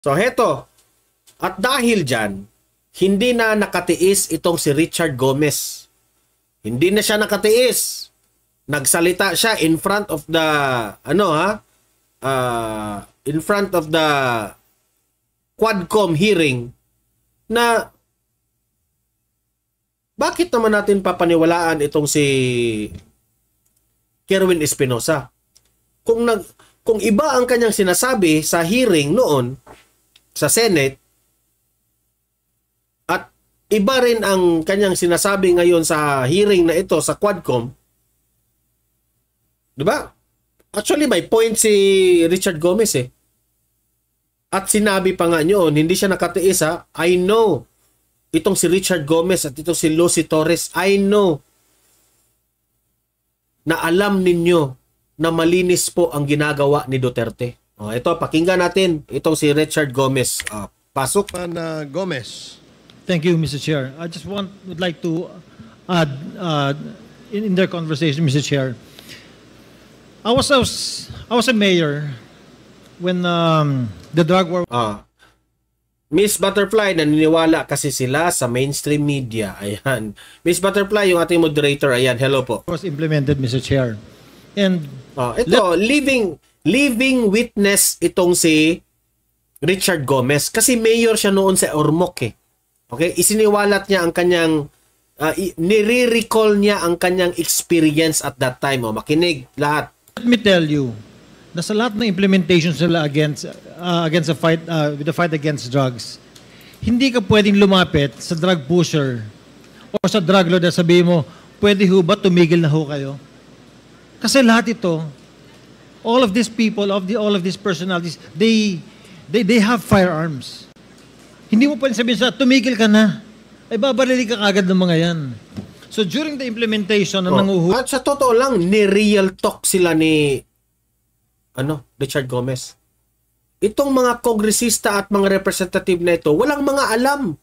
So heto, at dahil dyan, hindi na nakatiis itong si Richard Gomez. Hindi na siya nakatiis. Nagsalita siya in front of the, in front of the Quadcom hearing na bakit naman natin papaniwalaan itong si Kerwin Espinosa? Kung iba ang kanyang sinasabi sa hearing noon sa Senate at iba rin ang kanyang sinasabi ngayon sa hearing na ito sa Quadcom, di ba? Actually, may point si Richard Gomez eh. At sinabi pa nga nyo, hindi siya nakatiis ha. I know. Itong si Richard Gomez at itong si Lucy Torres, I know na alam ninyo na malinis po ang ginagawa ni Duterte. Ito, pakinggan natin itong si Richard Gomez. Pasok. Gomez. Thank you, Mr. Chair. I just would like to add in their conversation, Mr. Chair. I was a mayor when the drug war. Miss Butterfly, naniniwala kasi sila sa mainstream media. Ayan. Miss Butterfly, yung ating moderator. Ayan, hello po. Was implemented, Mr. Chair. And ito, living witness itong si Richard Gomez. Kasi mayor siya noon sa Ormoc eh. Okay? Isiniwalat niya ang kanyang, nire-recall niya ang kanyang experience at that time. Makinig lahat. Let me tell you, na sa lahat ng implementation sila against the fight with the fight against drugs, hindi ka pwedeng lumapit sa drug pusher o sa drug lord at sabihin mo, pwede ho ba tumigil na ho kayo? Kasi lahat ito, all of these people, all of these personalities, they have firearms. Hindi mo pwedeng sabihin sa tumigil ka na. Ay babarili ka kagad ng mga yan. So during the implementation ng at sa totoo lang, ni-real talk sila ni Richard Gomez. Itong mga kongresista at mga representative na ito, walang mga alam.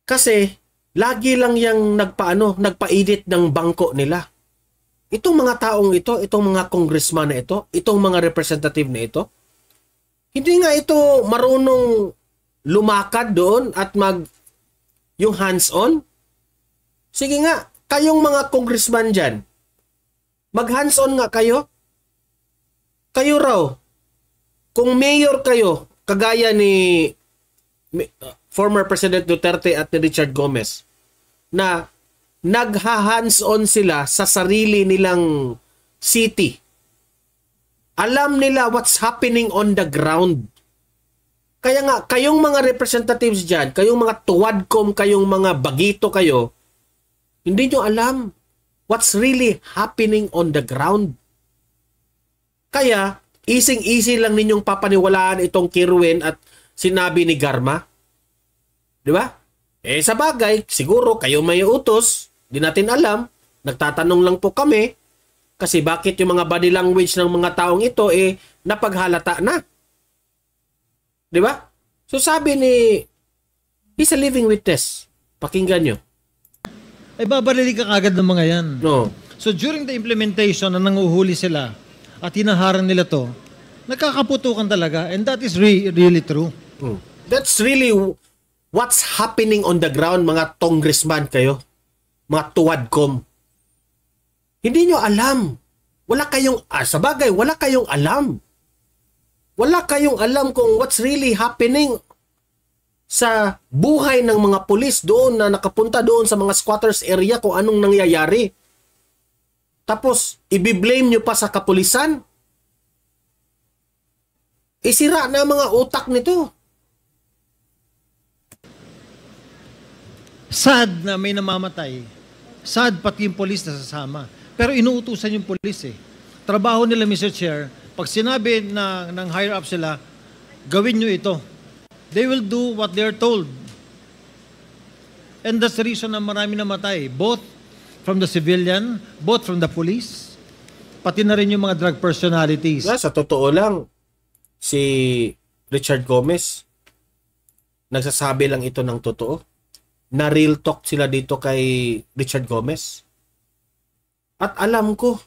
Kasi, lagi lang yung nagpa-edit ng bangko nila. Itong mga taong ito, itong mga congressman na ito, itong mga representative na ito, hindi nga ito marunong lumakad doon at yung hands-on. Sige nga, kayong mga congressman dyan, mag-hands-on nga kayo. Kayo raw, kung mayor kayo, kagaya ni former President Duterte at ni Richard Gomez, na nagha-hands-on sila sa sarili nilang city. Alam nila what's happening on the ground. Kaya nga, kayong mga representatives dyan, kayong mga tuwadcom, kayong mga bagito kayo, hindi nyo alam what's really happening on the ground. Kaya, easy lang ninyong papaniwalaan itong Kerwin at sinabi ni Garma. Di ba? Sa bagay, siguro kayo may utos, di natin alam, nagtatanong lang po kami, kasi bakit yung mga body language ng mga taong ito napaghalata na. Di ba? So sabi he's a living witness. Pakinggan nyo. Ay babarili ka kagad ng mga yan. No. So during the implementation na nanguhuli sila, at hinaharang nila to, nagkakaputukan talaga. And that is really true. That's really what's happening on the ground, mga congressman kayo. Mga tuwadcom. Hindi nyo alam. Wala kayong, sa bagay, wala kayong alam. Wala kayong alam kung what's really happening sa buhay ng mga pulis doon na nakapunta doon sa mga squatters area kung anong nangyayari. Tapos, i-blame nyo pa sa kapulisan? Isira na mga utak nito. Sad na may namamatay. Sad pati yung polis na sasama. Pero inuutusan yung polis eh. Trabaho nila, Mr. Chair, pag sinabi ng higher up sila, gawin nyo ito. They will do what they're told. And that's the reason na marami namatay. Both from the civilian, both from the police, pati na rin yung mga drug personalities. Sa totoo lang, si Richard Gomez, nagsasabi lang ito ng totoo. Na real talk sila dito kay Richard Gomez. At alam ko,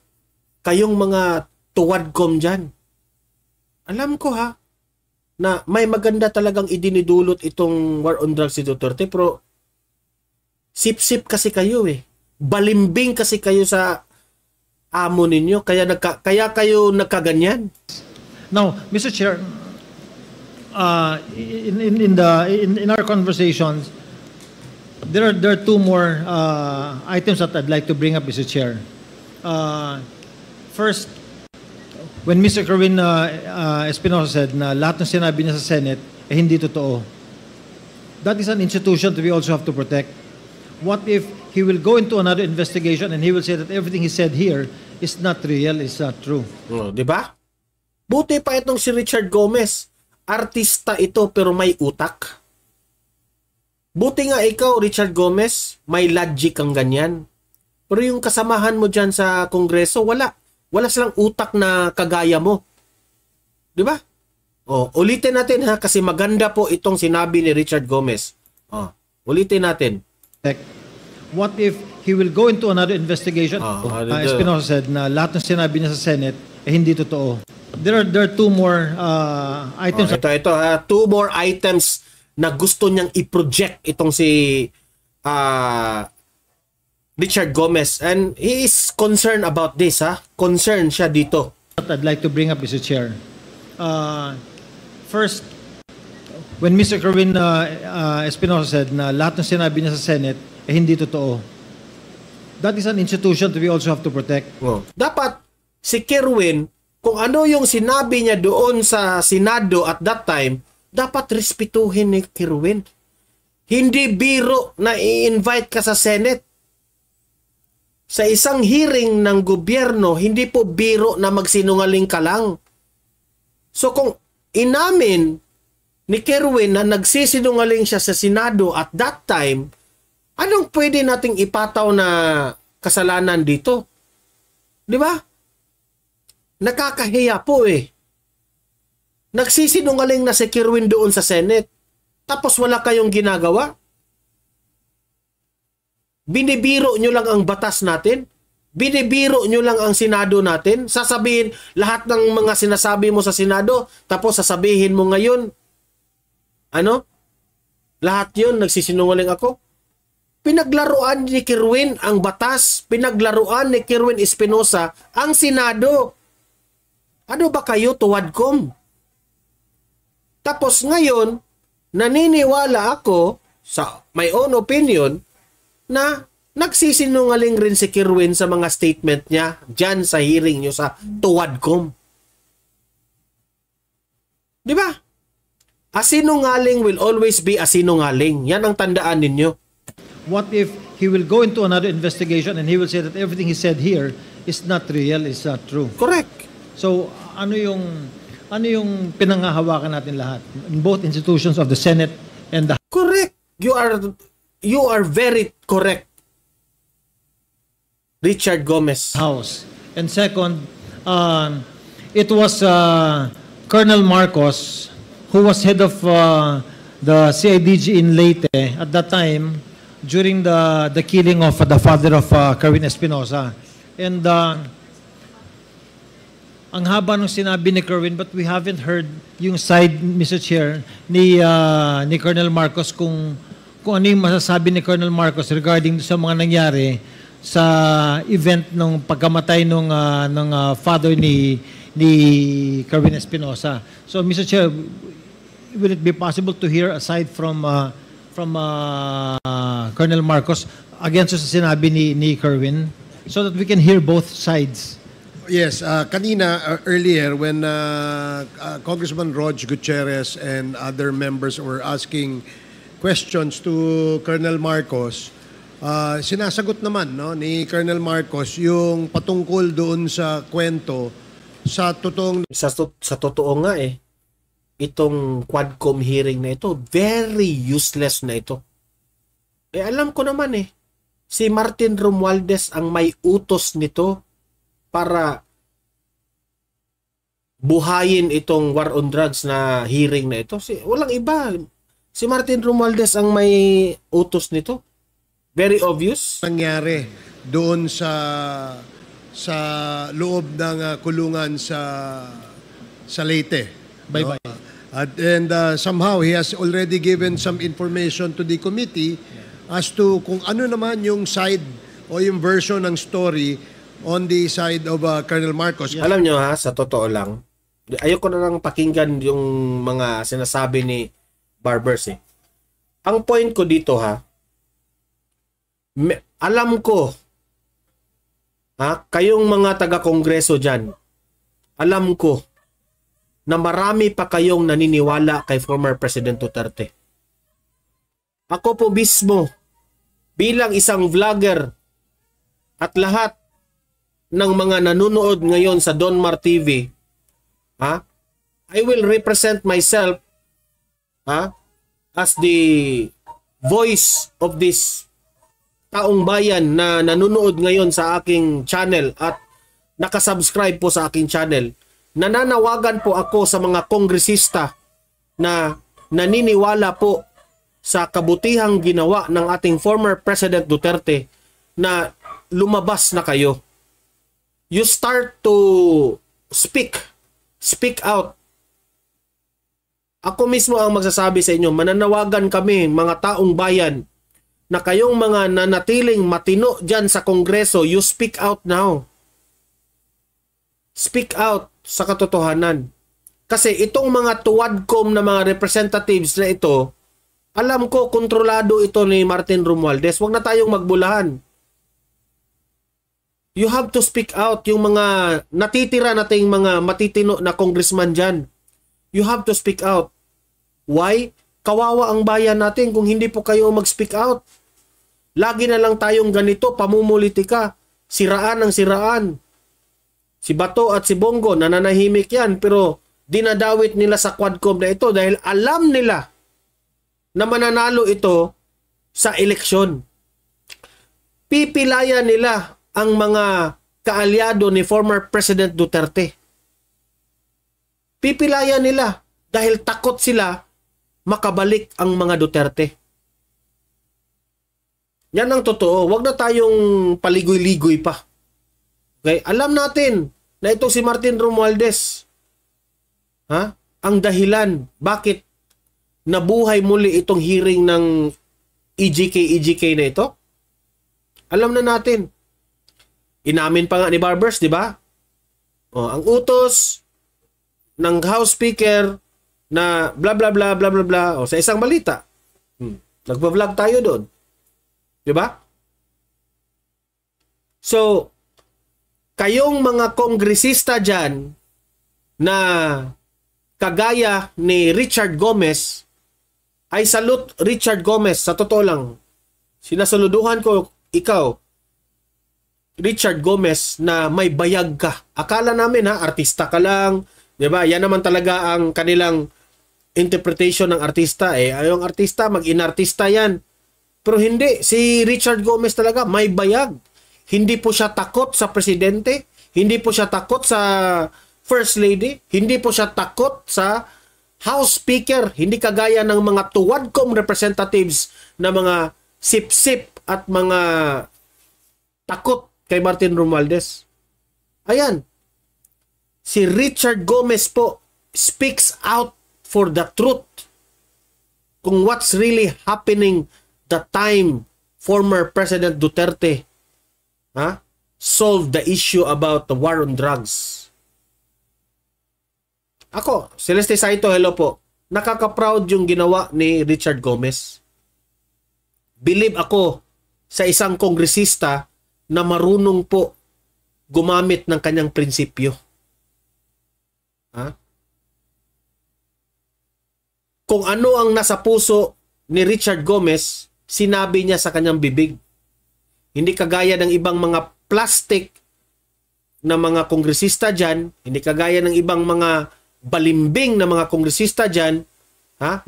kayong mga tuwadcom dyan, alam ko ha, na may maganda talagang idinidulot itong war on drugs si Duterte, pero sip-sip kasi kayo eh. Balimbing kasi kayo sa amo ninyo, kaya kayo nagkaganyan. Now, Mr. Chair, in our conversations, there are two more items that I'd like to bring up, Mr. Chair. First, when Mr. Kerwin Espinosa said na lahat ng sinabi niya sa Senate hindi totoo, that is an institution that we also have to protect. What if he will go into another investigation and he will say that everything he said here is not real, is not true? Di ba? Buti pa itong si Richard Gomez. Artista ito pero may utak. Buti nga ikaw, Richard Gomez, may logic kang ganyan. Pero yung kasamahan mo dyan sa Kongreso, wala. Wala silang utak na kagaya mo. Di ba? Ulitin natin ha, kasi maganda po itong sinabi ni Richard Gomez. Ulitin natin. What if he will go into another investigation? Espinosa said na lahat ng sinabi niya sa Senate hindi totoo. There are two more items. Ito ha, two more items na gusto niyang i-project itong si Richard Gomez, and he is concerned about this ha. Concerned siya dito. What I'd like to bring up, Mr. Chair. First, when Mr. Kerwin Espinosa said na lahat ng sinabi niya sa Senate hindi totoo, that is an institution that we also have to protect. Dapat si Kerwin, kung ano yung sinabi niya doon sa Senado at that time, dapat respetuhin ni Kerwin. Hindi biro na i-invite ka sa Senate. Sa isang hearing ng gobyerno, hindi po biro na magsinungaling ka lang. So kung inamin ni Kerwin na nagsisinungaling siya sa Senado at that time, anong pwede nating ipataw na kasalanan dito? Di ba? Nakakahiya po eh. Nagsisinungaling na si Kerwin doon sa Senate, tapos wala kayong ginagawa? Binibiro nyo lang ang batas natin? Binibiro nyo lang ang Senado natin? Sasabihin lahat ng mga sinasabi mo sa Senado, tapos sasabihin mo ngayon, lahat yun, nagsisinungaling ako? Pinaglaruan ni Kerwin ang batas, pinaglaruan ni Kerwin Espinosa ang Senado. Ano ba kayo, tuwadkom? Tapos ngayon, naniniwala ako sa my own opinion na nagsisinungaling rin si Kerwin sa mga statement niya dyan sa hearing nyo sa tuwadkom. Di ba? Asinungaling will always be asinungaling. Yan ang tandaan ninyo. What if he will go into another investigation and he will say that everything he said here is not real, is not true? Correct. So, ano yung pinanghahawakan natin lahat in both institutions of the Senate and the Correct. You are very correct, Richard Gomez. House. And second, it was Colonel Marcos who was head of the CIDG in Leyte at that time during the killing of the father of Kerwin Espinosa. And ang haba ng sinabi ni Kerwin, but we haven't heard yung side, Mr. Chair, ni Colonel Marcos kung ano yung masasabi ni Colonel Marcos regarding sa mga nangyari sa event ng pagkamatay ng father ni Kerwin Espinosa. So, Mr. Chair, will it be possible to hear aside from Colonel Marcos against sa sinabi ni Kerwin so that we can hear both sides? Yes, kanina earlier when Congressman Rog Gutierrez and other members were asking questions to Colonel Marcos, sinasagot naman ni Colonel Marcos yung patungkol doon sa kwento sa totoong sa totoo nga itong Quadcom hearing na ito, very useless na ito. Alam ko naman si Martin Romualdez ang may utos nito para buhayin itong war on drugs na hearing na ito. Walang iba. Si Martin Romualdez ang may utos nito. Very obvious. Nangyari doon sa loob ng kulungan sa Leyte. Bye-bye. And somehow he has already given some information to the committee as to kung ano naman yung side o yung version ng story on the side of Colonel Marcos. Alam nyo ha, sa totoo lang, ayoko na lang pakinggan yung mga sinasabi ni Barbers eh. Ang point ko dito ha, alam ko, ha, kayong mga taga-kongreso dyan, alam ko na marami pa kayong naniniwala kay former President Duterte. Ako po mismo, bilang isang vlogger at lahat ng mga nanonood ngayon sa Donmar TV, ha, I will represent myself, ha, as the voice of this taong bayan na nanonood ngayon sa aking channel at nakasubscribe po sa aking channel. Nananawagan po ako sa mga kongresista na naniniwala po sa kabutihang ginawa ng ating former President Duterte na lumabas na kayo. You start to speak out. Ako mismo ang magsasabi sa inyo, mananawagan kami mga taong bayan na kayong mga nanatiling matino dyan sa Kongreso, you speak out now. Speak out sa katotohanan. Kasi itong mga tuwadkom na mga representatives na ito, alam ko kontrolado ito ni Martin Romualdez. Huwag na tayong magbulahan. You have to speak out. Yung mga natitira nating mga matitino na congressman dyan, you have to speak out. Why? Kawawa ang bayan natin kung hindi po kayo mag-speak out. Lagi na lang tayong ganito, pamumulitika, siraan ang siraan. Si Bato at si Bongo, nananahimik yan, pero dinadawit nila sa quadcom na ito dahil alam nila na mananalo ito sa eleksyon. Pipilayan nila ang mga kaalyado ni former President Duterte. Pipilayan nila dahil takot sila makabalik ang mga Duterte. Yan ang totoo. Huwag na tayong paligoy-ligoy pa. Okay? Alam natin na ito si Martin Romualdez, ha? Ang dahilan bakit nabuhay muli itong hearing ng EJK na ito. Alam na natin. Inamin pa nga ni Barbers, di ba? Oh, ang utos ng House Speaker na bla bla bla bla bla bla sa isang balita. Nagba-vlog tayo doon. Di ba? So, kayong mga kongresista dyan na kagaya ni Richard Gomez, ay salute Richard Gomez, sa totoo lang. Sinasaluduhan ko ikaw, Richard Gomez, na may bayag ka. Akala namin ha, artista ka lang, di ba? Yan naman talaga ang kanilang interpretation ng artista. Yung artista, mag-inartista yan. Pero hindi, si Richard Gomez talaga may bayag. Hindi po siya takot sa presidente, hindi po siya takot sa First Lady, hindi po siya takot sa House Speaker, hindi kagaya ng mga tuwadkom representatives na mga sip-sip at mga takot kay Martin Romualdez. Ayan, si Richard Gomez po speaks out for the truth kung what's really happening the time former President Duterte solve the issue about the war on drugs. Ako, Celeste Saito, hello po. Nakaka-proud yung ginawa ni Richard Gomez. Believe ako sa isang kongresista na marunong po gumamit ng kanyang prinsipyo. Kung ano ang nasa puso ni Richard Gomez, sinabi niya sa kanyang bibig. Hindi kagaya ng ibang mga plastic na mga kongresista dyan, hindi kagaya ng ibang mga balimbing na mga kongresista dyan,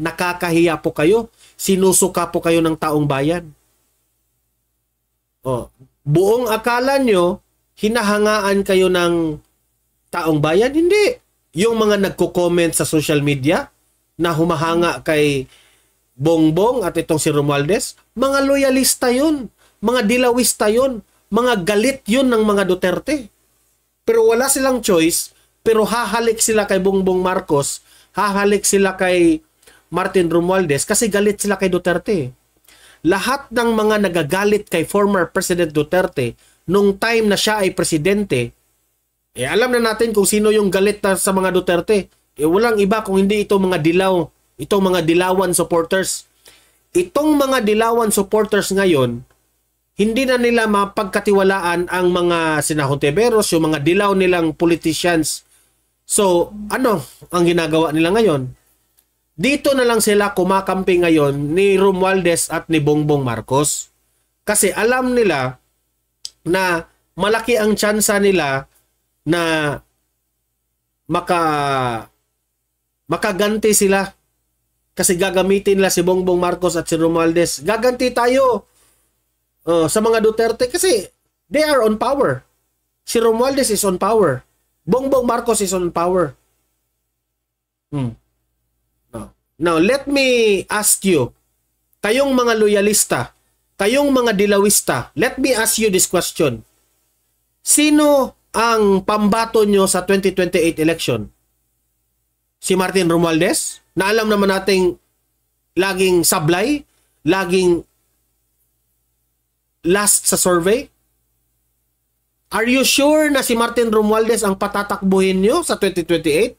nakakahiya po kayo, sinusuka po kayo ng taong bayan. Buong akala nyo, hinahangaan kayo ng taong bayan? Hindi. Yung mga nagko-comment sa social media na humahanga kay Bongbong at itong si Romualdez, mga loyalista yun, mga dilawista yun, mga galit yun ng mga Duterte. Pero wala silang choice, pero hahalik sila kay Bongbong Marcos, hahalik sila kay Martin Romualdez kasi galit sila kay Duterte. Lahat ng mga nagagalit kay former President Duterte nung time na siya ay presidente, alam na natin kung sino yung galit na sa mga Duterte. Walang iba kung hindi itong mga dilaw, itong mga dilawan supporters. Itong mga dilawan supporters ngayon, hindi na nila mapagkatiwalaan ang mga sinahonteberos, yung mga dilaw nilang politicians. So, ano ang ginagawa nila ngayon? Dito na lang sila kumakampi ngayon ni Romualdez at ni Bongbong Marcos. Kasi alam nila na malaki ang tsansa nila na makaganti sila. Kasi gagamitin nila si Bongbong Marcos at si Romualdez. Gaganti tayo sa mga Duterte kasi they are on power. Si Romualdez is on power. Bongbong Marcos is on power. Now, let me ask you, kayong mga loyalista, kayong mga dilawista, let me ask you this question. Sino ang pambato nyo sa 2028 election? Si Martin Romualdez? Na alam naman nating laging sablay, laging last sa survey? Are you sure na si Martin Romualdez ang patatakbuhin nyo sa 2028?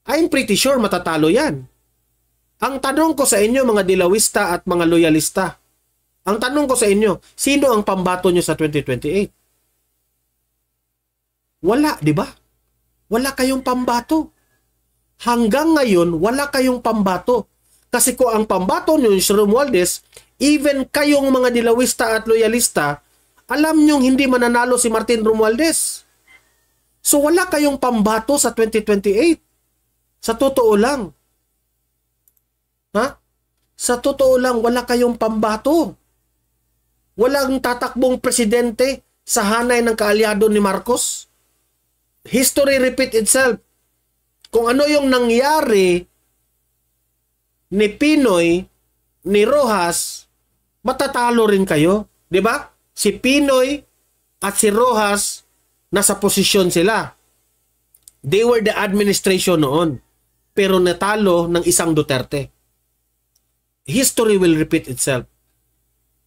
I'm pretty sure matatalo yan. Ang tanong ko sa inyo mga dilawista at mga loyalista, ang tanong ko sa inyo, sino ang pambato nyo sa 2028? Wala, di ba? Wala kayong pambato. Hanggang ngayon, wala kayong pambato. Kasi kung ang pambato nyo si Romualdez, even kayong mga dilawista at loyalista, alam nyo hindi mananalo si Martin Romualdez. So wala kayong pambato sa 2028. Sa totoo lang. Ha? Sa totoo lang, wala kayong pambato. Walang tatakbong presidente sa hanay ng kaalyado ni Marcos. History repeat itself. Kung ano yung nangyari ni Pinoy, ni Rojas, matatalo rin kayo. Di ba? Si Pinoy at si Rojas, nasa posisyon sila. They were the administration noon. Pero natalo ng isang Duterte. History will repeat itself.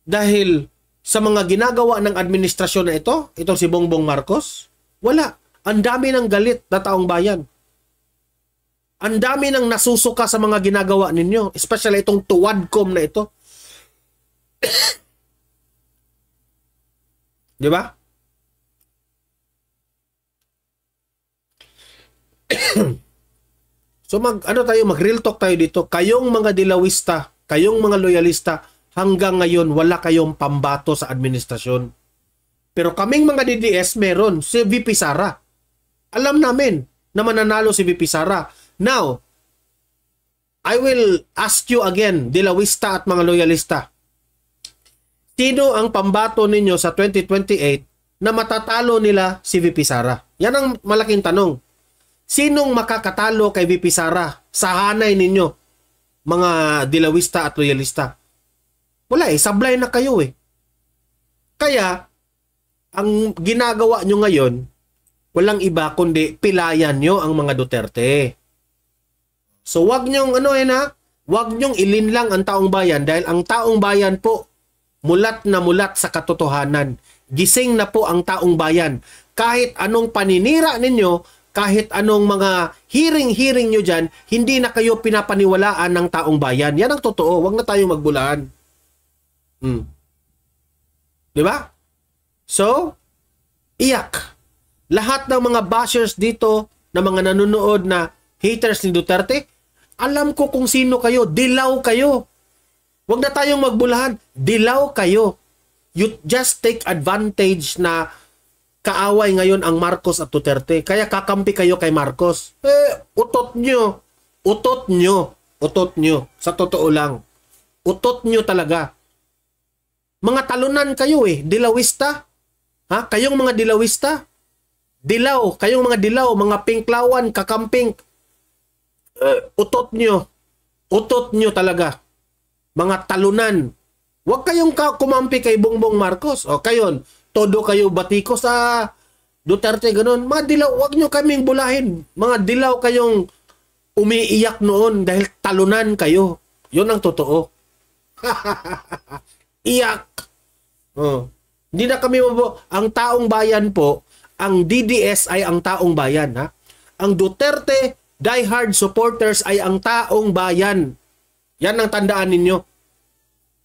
Dahil sa mga ginagawa ng administrasyon na ito, itong si Bongbong Marcos, wala. Ang dami ng galit na taong bayan. Ang dami ng nasusuka sa mga ginagawa ninyo. Especially itong tuwadcom na ito. Di ba? So mag-real talk tayo dito. Kayong mga dilawista, kayong mga loyalista, hanggang ngayon wala kayong pambato sa administrasyon. Pero kaming mga DDS meron, si VP Sara. Alam namin na mananalo si VP Sara. Now, I will ask you again, dilawista at mga loyalista. Sino ang pambato ninyo sa 2028 na matatalo nila si VP Sara? Yan ang malaking tanong. Sinong makakatalo kay VP Sara sa hanay ninyo, mga dilawista at loyalista? Wala sablay na kayo Kaya, ang ginagawa nyo ngayon, walang iba kundi pilayan nyo ang mga Duterte. So wag nyong wag nyong ilinlang ang taong bayan dahil ang taong bayan po mulat na mulat sa katotohanan. Gising na po ang taong bayan. Kahit anong paninira ninyo, kahit anong mga hearing nyo dyan, hindi na kayo pinapaniwalaan ng taong bayan. Yan ang totoo. Huwag na tayong magbulaan. Di ba? So, iyak. Lahat ng mga bashers dito, na mga nanonood na haters ni Duterte, alam ko kung sino kayo. Dilaw kayo. Huwag na tayong magbulahan. Dilaw kayo. You just take advantage na kaaway ngayon ang Marcos at Duterte. Kaya kakampi kayo kay Marcos. Utot nyo. Utot nyo. Utot nyo. Sa totoo lang. Utot nyo talaga. Mga talunan kayo Dilawista. Ha? Kayong mga dilawista. Dilaw. Kayong mga dilaw. Mga pinklawan. Kakamping. Utot nyo. Utot nyo talaga. Mga talunan. Huwag kayong kumampi kay Bongbong Marcos. O kayon. Todo kayo batiko sa Duterte, ganun. Mga dilaw, huwag nyo kaming bulahin. Mga dilaw kayong umiiyak noon dahil talunan kayo. Yun ang totoo. Iyak. Oh. Hindi na kami ang taong bayan po, ang DDS ay ang taong bayan, ha? Ang Duterte diehard supporters ay ang taong bayan. Yan ang tandaan ninyo.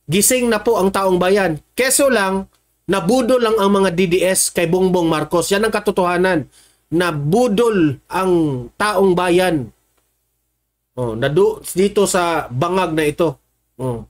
Gising na po ang taong bayan. Keso lang, nabudol lang ang mga DDS kay Bongbong Marcos. Yan ang katotohanan. Nabudol ang taong bayan. Oh, dito sa bangag na ito. Oh.